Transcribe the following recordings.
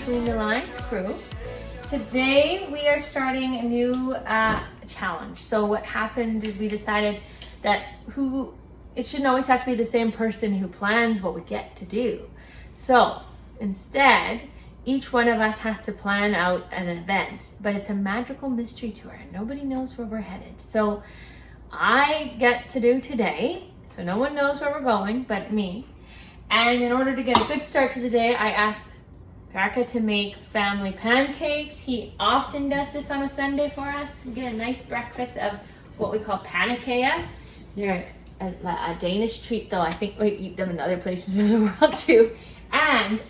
Between the Lines crew. Today we are starting a new challenge. So what happened is we decided that it shouldn't always have to be the same person who plans what we get to do. So instead, each one of us has to plan out an event, but it's a magical mystery tour. Nobody knows where we're headed. So I get to do today, so no one knows where we're going but me. And in order to get a good start to the day, I asked Parka to make family pancakes. He often does this on a Sunday for us. We get a nice breakfast of what we call panakea. They're a Danish treat, though. I think we eat them in other places in the world too. And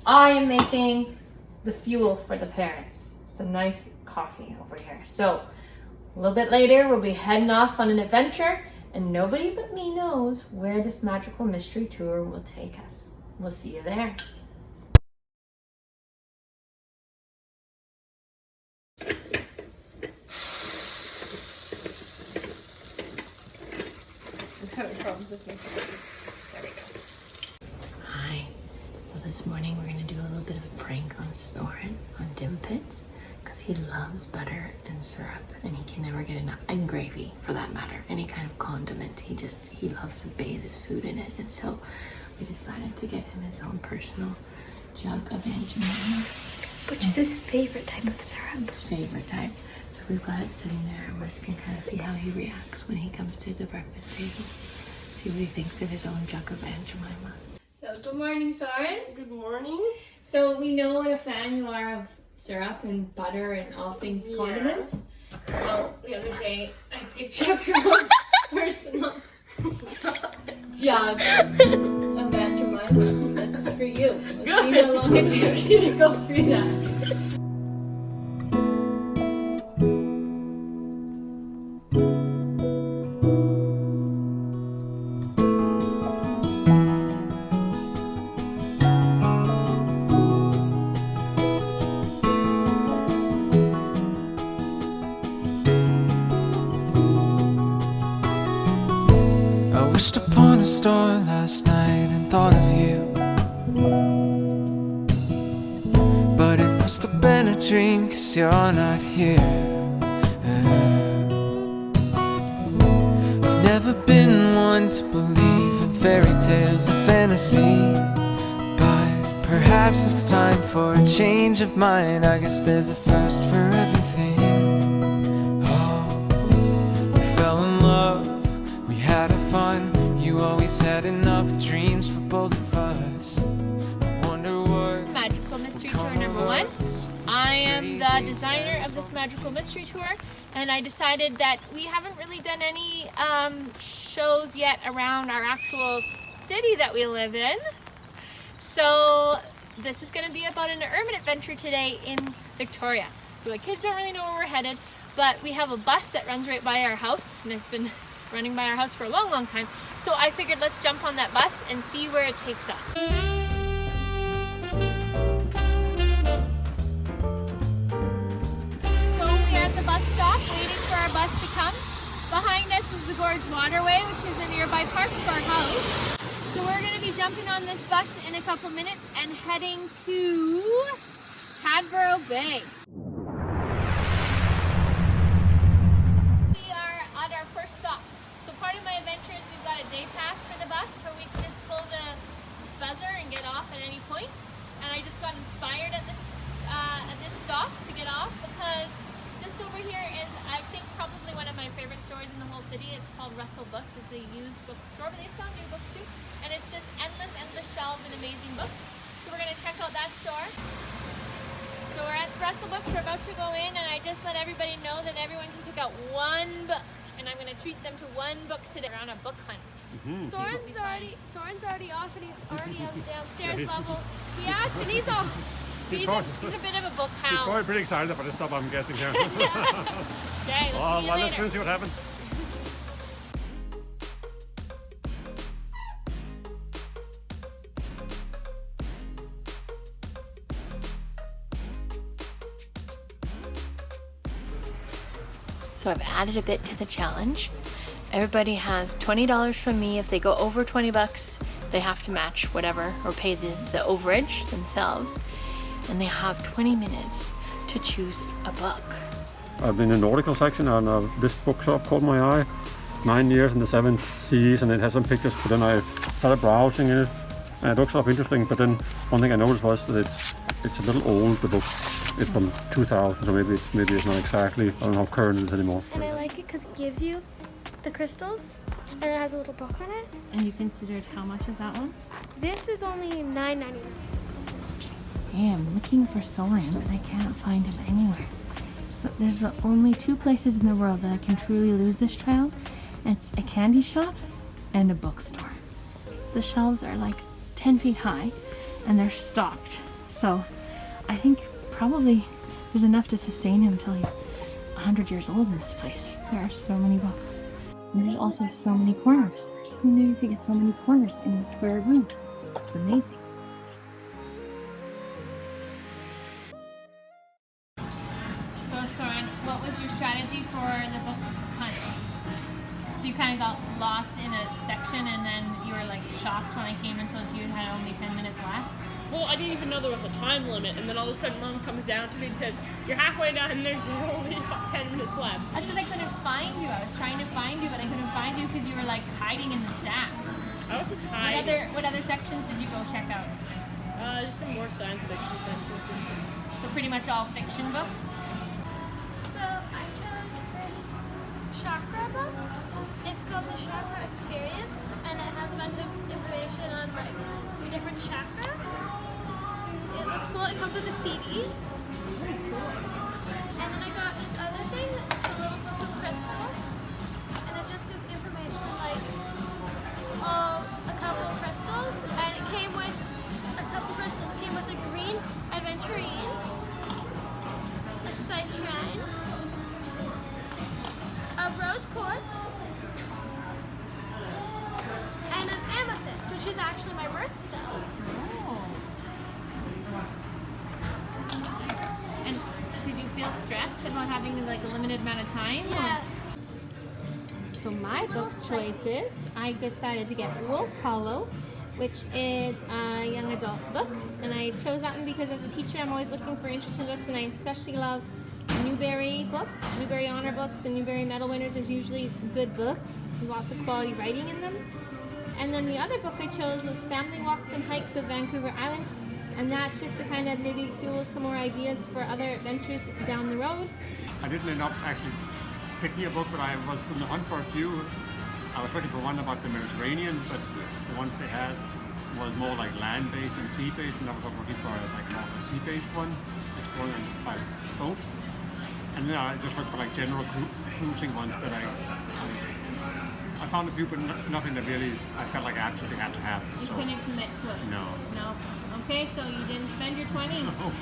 I am making the fuel for the parents. Some nice coffee over here. So a little bit later, we'll be heading off on an adventure, and nobody but me knows where this magical mystery tour will take us. We'll see you there. Hi. So this morning we're gonna do a little bit of a prank on Soren on Dimpits because he loves butter and syrup and he can never get enough, and gravy for that matter, any kind of condiment. He loves to bathe his food in it, and so we decided to get him his own personal jug of Aunt Jemima. Which is his favorite type of syrup. His favorite type. So we've got it sitting there and we're just gonna kind of see how he reacts when he comes to the breakfast table. See what he thinks of his own jug of Aunt Jemima. So good morning, Soren. Good morning. So we know what a fan you are of syrup and butter and all things condiments. So the other day I picked up your own personal jug of Aunt Jemima. That's for you. Let's see how long it takes you to go through that. Wished upon a star last night and thought of you, but it must have been a dream, 'cause you're not here. I've never been one to believe in fairy tales or fantasy, but perhaps it's time for a change of mind. I guess there's a first for everything. Oh, we fell in love, we had our fun. You always had enough dreams for both of us. I wonder what Magical Mystery Tour number 1. I am the designer of this magical mystery tour, and I decided that we haven't really done any shows yet around our actual city that we live in. So this is going to be about an urban adventure today in Victoria. So the kids don't really know where we're headed, but we have a bus that runs right by our house, and it's been running by our house for a long, long time. So I figured let's jump on that bus and see where it takes us. So we're at the bus stop waiting for our bus to come. Behind us is the Gorge Waterway, which is a nearby park to our house. So we're going to be jumping on this bus in a couple minutes and heading to Cadborough Bay. We are at our first stop. So part of my adventure is we've got a day pass for the bus where we can just pull the buzzer and get off at any point. And I just got inspired at this stop to get off because just over here is, I think, probably one of my favorite stores in the whole city. It's called Russell Books. It's a used bookstore, but they sell new books too. And it's just endless shelves and amazing books. So we're going to check out that store. So we're at Russell Books. We're about to go in, and I just let everybody know that everyone can pick out one book. And I'm going to treat them to one book today. We're on a book hunt. Soren's already off, and he's already on the downstairs level. He asked, and he's off. He's a bit of a book hound. He's probably pretty excited about this stuff, I'm guessing here. Okay, let's go and see what happens. So I've added a bit to the challenge. Everybody has $20 from me. If they go over 20 bucks, they have to match whatever or pay the overage themselves. and they have 20 minutes to choose a book. I've been in the nautical section, and this book sort of caught my eye. 9 years in the 7 seas, and it has some pictures, but then I started browsing in it, and it looks sort of interesting, but then one thing I noticed was that it's a little old, the book. It's from 2000, so maybe it's not exactly, I don't know how current it is anymore. And I like it because it gives you the crystals, and it has a little book on it. And you considered how much is that one? This is only $9.99. Hey, I'm looking for Soren, but I can't find him anywhere. So there's only 2 places in the world that I can truly lose this child. It's a candy shop and a bookstore. The shelves are like 10 feet high and they're stocked. So I think probably there's enough to sustain him until he's 100 years old in this place. There are so many books. And there's also so many corners. Who knew you could get so many corners in a square room? It's amazing. So Soren, what was your strategy for the book hunt? So you kind of got lost in a section and then you were like shocked when I came and told you you had only 10 minutes left? Well, I didn't even know there was a time limit, and then all of a sudden Mom comes down to me and says, "You're halfway done and there's only 10 minutes left." That's because I couldn't find you. I was trying to find you, but I couldn't find you because you were like hiding in the stacks. I wasn't hiding. What other sections did you go check out? Just some more science fiction sections. So pretty much all fiction books? So I chose this chakra book. It's called the Chakra Experience, and it has a bunch of information on like the different chakras. It looks cool. It comes with a CD. And then I got this other thing. It's a little book of crystals, and it just gives information like a couple of crystals, and it came with a couple of crystals. It came with a green aventurine, a citrine, a rose quartz, and an amethyst, which is actually my birthstone. And did you feel stressed about having like a limited amount of time? Yes. So my book choices, I decided to get Wolf Hollow, which is a young adult book, and I chose that one because as a teacher I'm always looking for interesting books, and I especially love Newbery books, Newbery Honor books, and Newbery Medal winners. There's usually good books, lots of quality writing in them. And then the other book I chose was Family Walks and Hikes of Vancouver Island, and that's just to kind of maybe fuel some more ideas for other adventures down the road. I didn't end up actually picking a book, but I was in the hunt for a few. I was looking for one about the Mediterranean, but the ones they had was more like land-based and sea-based, and I was looking for like more of a sea-based one, exploring by boat. And then I just looked for like general cruising ones, but I found a few, but nothing that really I felt like I absolutely had to have. You So couldn't commit to it? no. No. Okay, so you didn't spend your 20. Oh,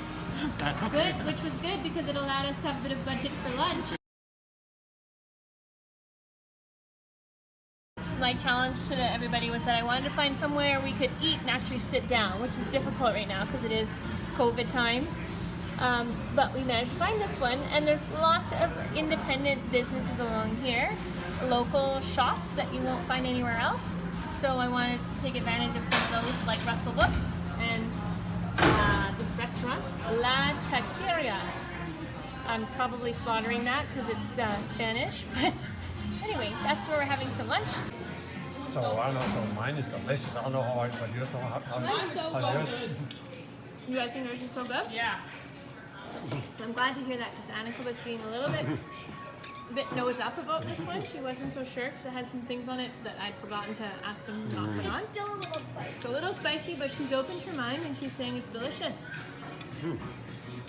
that's okay. Good, which was good because it allowed us to have a bit of budget for lunch. My challenge to everybody was that I wanted to find somewhere we could eat and actually sit down, which is difficult right now because it is COVID times. But we managed to find this one, and there's lots of independent businesses along here, local shops that you won't find anywhere else. So I wanted to take advantage of some of those, like Russell Books and this restaurant, La Taqueria. I'm probably slaughtering that because it's Spanish, but anyway, that's where we're having some lunch. So I don't know, so mine is delicious. I don't know how but you just know how It's so how it is. good. You guys think yours is so good? Yeah. I'm glad to hear that because Annika was being a little bit nose up about this one. She wasn't so sure because it had some things on it that I'd forgotten to ask them to not put on. It's still a little spicy. It's a little spicy, but she's opened her mind and she's saying it's delicious.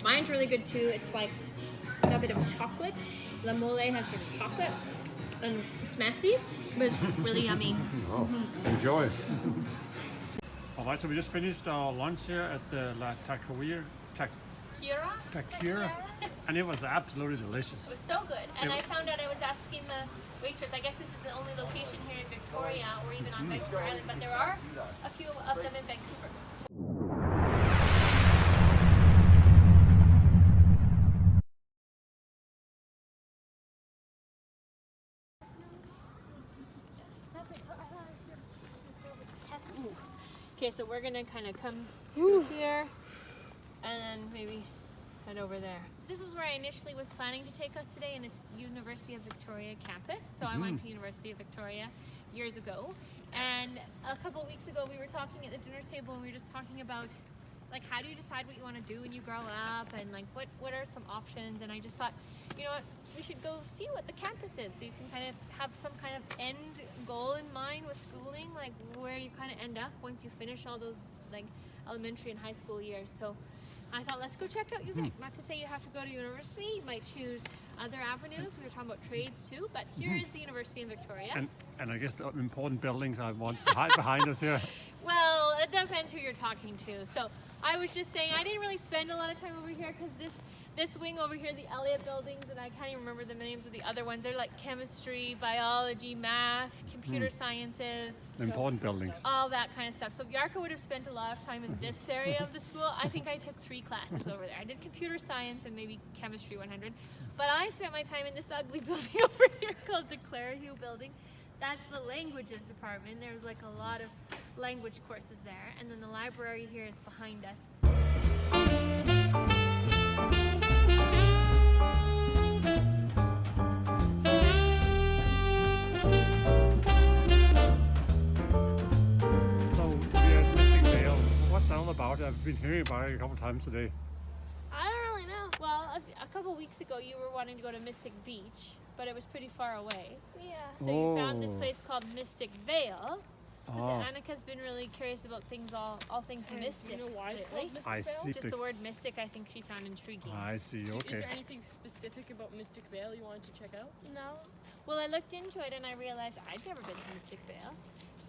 Mine's really good too. It's like got a bit of chocolate. La mole has some chocolate, and it's messy, but it's really yummy. Oh, enjoy. All right, so we just finished our lunch here at the La Taqueria. Taqueria, and it was absolutely delicious. It was so good, and I found out I was asking the waitress. I guess this is the only location here in Victoria or even on Vancouver Island, but there are a few of them in Vancouver. Okay, so we're gonna kind of come through here. and then maybe head over there. This was where I initially was planning to take us today, and it's University of Victoria campus. So I went to University of Victoria years ago, and a couple of weeks ago we were talking at the dinner table, and we were just talking about like how do you decide what you want to do when you grow up, and like what are some options. And I just thought, you know what, we should go see what the campus is, so you can kind of have some kind of end goal in mind with schooling, like where you kind of end up once you finish all those like elementary and high school years. So I thought, let's go check out UVic. Not to say you have to go to university, you might choose other avenues. We were talking about trades too, but here is the University in Victoria. And I guess the important buildings I want behind us here. Well, it depends who you're talking to. So I was just saying, I didn't really spend a lot of time over here because this wing over here, the Elliott buildings, and I can't even remember the names of the other ones. They're like chemistry, biology, math, computer sciences. Important buildings. All that kind of stuff. So Yarka would have spent a lot of time in this area of the school. I think I took 3 classes over there. I did computer science and maybe chemistry 100. But I spent my time in this ugly building over here called the Clairview building. That's the languages department. There's like a lot of language courses there. And then the library here is behind us. What's that all about? I've been hearing about it a couple of times today. I don't really know. Well, a couple weeks ago you were wanting to go to Mystic Beach, but it was pretty far away. Yeah. So you found this place called Mystic Vale. Because Annika's been really curious about things, all things mystic. Do you know why it's lately. called Mystic I Vale? see. Just the word mystic, I think she found intriguing. I see, Is okay. there anything specific about Mystic Vale you wanted to check out? No. Well, I looked into it and I realized I'd never been to Mystic Vale.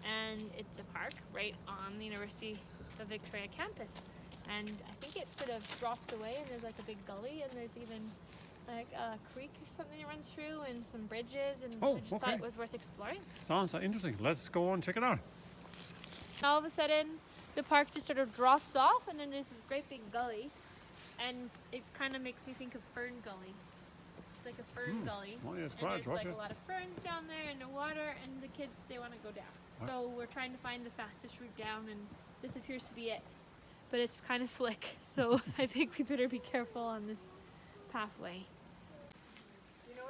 And it's a park right on the University of Victoria campus. And I think it sort of drops away and there's like a big gully and there's even like a creek or something that runs through and some bridges, and I just thought it was worth exploring. Sounds interesting. Let's go and check it out. All of a sudden, the park just sort of drops off, and then there's this great big gully, and it kind of makes me think of Fern Gully. It's like a fern gully, Oh, yeah, it's and quite there's like okay. a lot of ferns down there and the water, and the kids, they want to go down. So we're trying to find the fastest route down, and this appears to be it. But it's kind of slick, so I think we better be careful on this pathway.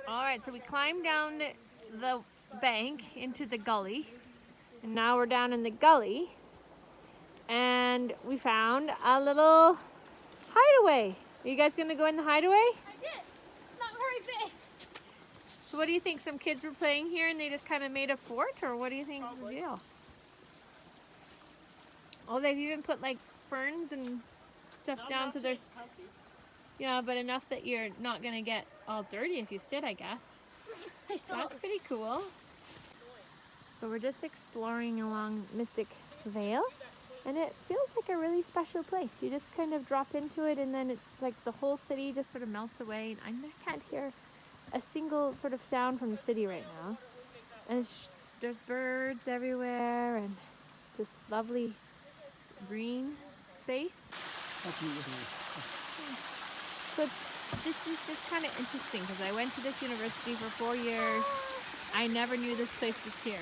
All right, so we climbed down the bank into the gully. And now we're down in the gully, and we found a little hideaway. Are you guys gonna go in the hideaway? I did. It's not very big. So what do you think? Some kids were playing here and they just kind of made a fort, or what do you think is the deal? Oh, they've even put like ferns and stuff down, so there's, yeah, but enough that you're not gonna get all dirty if you sit, I guess. That's pretty cool. So we're just exploring along Mystic Vale, and it feels like a really special place. You just kind of drop into it, and then it's like the whole city just sort of melts away. And I can't hear a single sort of sound from the city right now. And there's birds everywhere, and this lovely green space. So this is just kind of interesting because I went to this university for 4 years. I never knew this place was here.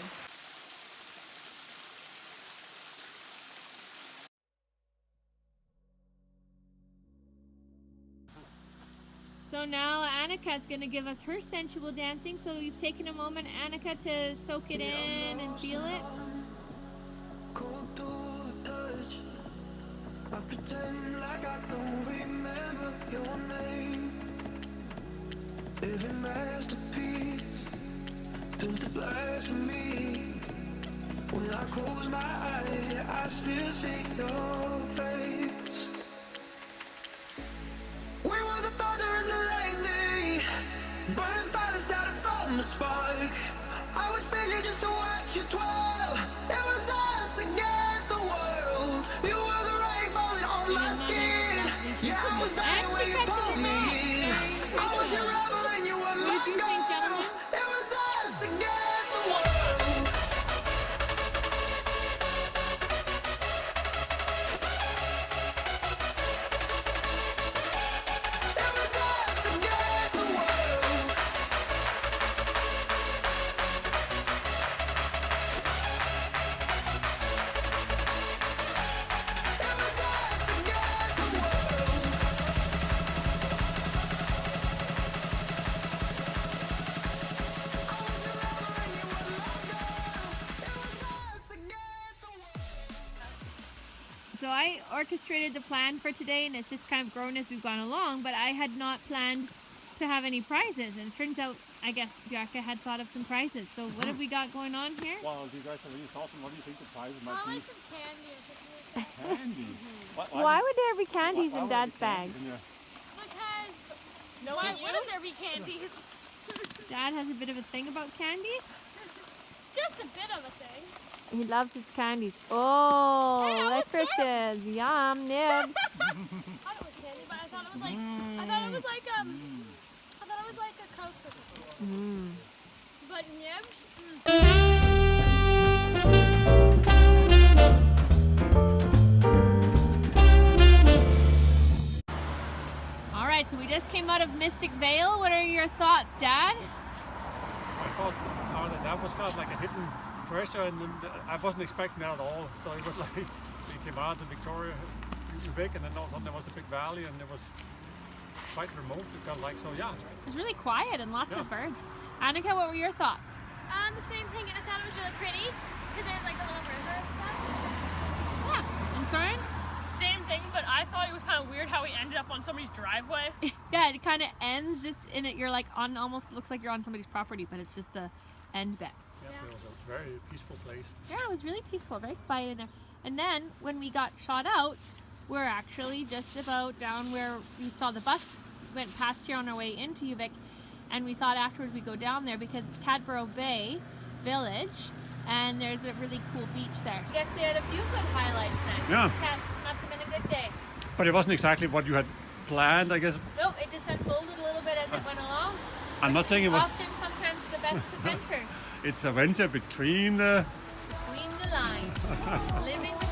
So now Annika's going to give us her sensual dancing. So you've taken a moment, Annika, to soak it in and feel it. Cold to the touch. I pretend like I don't remember your name. Every masterpiece built the blasphemy. When I close my eyes, yeah, I still see your face. We were the thunder and the lightning, burning fire started from the spark. I would spin you just to watch you twirl. It was us against the world. You were the rain falling on my skin. Yeah, I was dying when you pulled me in. I was your rebel and you were my girl. It was us against the world. It was us against the world. It was us against the world. I orchestrated the plan for today, and it's just kind of grown as we've gone along, but I had not planned to have any prizes, and it turns out, I guess, Bianca had thought of some prizes. So what have we got going on here? Well, do you guys have any thoughts on what do you think the prizes might Probably be? some candy or something like that. Candies. Why would there be candies why in would Dad's there be bag? candies in there? Because No, why you? wouldn't there be candies? Dad has a bit of a thing about candies. Just a bit of a thing. He loves his candies. Oh, Hey, I was licorices. Yum, nibs. I thought it was candy, but I thought it was like I thought it was like a Coke or something. But nibs. All right, so we just came out of Mystic Vale. What are your thoughts, Dad? I thought that was kind of like a hidden treasure, and I wasn't expecting that at all. So it was like we came out to Victoria, Vic, and then all of a sudden there was a big valley, and it was quite remote. It felt like so. Yeah. It was really quiet and lots Yeah. of birds. Annika, what were your thoughts? The same thing. I thought it was really pretty because there's like a little river and stuff. Yeah. And Soren? Same thing, but I thought it was kind of weird how we ended up on somebody's driveway. Yeah, it kind of ends just in it. You're like on, almost looks like you're on somebody's property, but it's just the end bit. Yeah, it was a very peaceful place. Yeah, it was really peaceful, very quiet in there. And then when we got shot out, we're actually just about down where we saw the bus went past here on our way into Uvik, and we thought afterwards we'd go down there because it's Cadborough Bay Village, and there's a really cool beach there. I guess we had a few good highlights then. Yeah. Must have been a good day. But it wasn't exactly what you had planned, I guess. Nope, it just unfolded a little bit as it went along. I'm not which saying is it was. often sometimes the best adventures. It's a venture between the. Between the lines. Living the